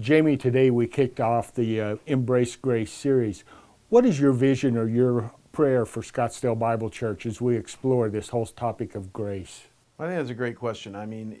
Jamie, today we kicked off the Embrace Grace series. What is your vision or your prayer for Scottsdale Bible Church as we explore this whole topic of grace? I think that's a great question. I mean,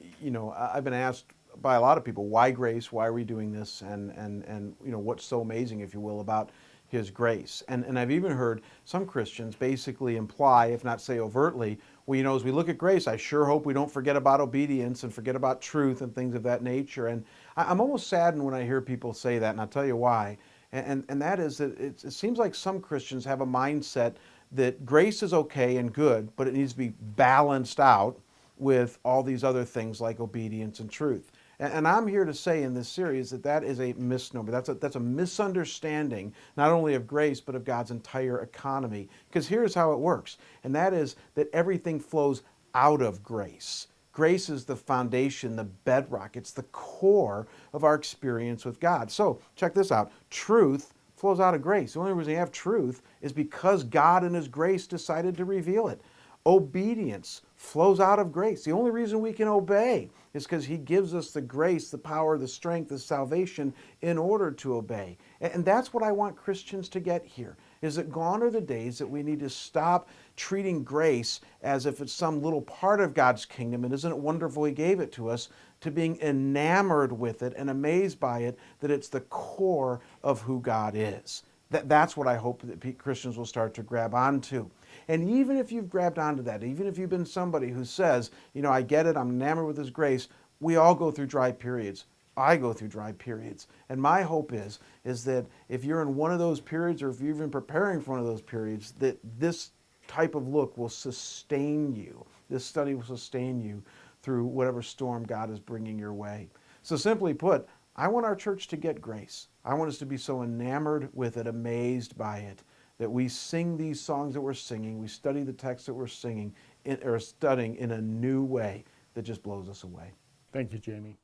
I've been asked by a lot of people, why grace? Why are we doing this? And what's so amazing, if you will, about His grace? And I've even heard some Christians basically imply, if not say overtly, well, as we look at grace, I sure hope we don't forget about obedience and forget about truth and things of that nature. And I'm almost saddened when I hear people say that, and I'll tell you why. And that is that it seems like some Christians have a mindset that grace is okay and good, but it needs to be balanced out with all these other things like obedience and truth. And I'm here to say in this series that that is a misnomer. That's a misunderstanding, not only of grace, but of God's entire economy. Because here's how it works, and that is that everything flows out of grace. Grace is the foundation, the bedrock. It's the core of our experience with God. So check this out. Truth flows out of grace. The only reason you have truth is because God in His grace decided to reveal it. Obedience flows out of grace. The only reason we can obey is because He gives us the grace, the power, the strength, the salvation in order to obey. And that's what I want Christians to get here, is that gone are the days that we need to stop treating grace as if it's some little part of God's kingdom, and isn't it wonderful He gave it to us, to being enamored with it and amazed by it, that it's the core of who God is. That's what I hope that Christians will start to grab onto. And even if you've grabbed onto that, even if you've been somebody who says, I get it, I'm enamored with His grace, we all go through dry periods. I go through dry periods. And my hope is that if you're in one of those periods, or if you're even preparing for one of those periods, that this type of look will sustain you. This study will sustain you through whatever storm God is bringing your way. So simply put, I want our church to get grace. I want us to be so enamored with it, amazed by it, that we sing these songs that we're singing, we study the text that we're singing, or studying in a new way that just blows us away. Thank you, Jamie.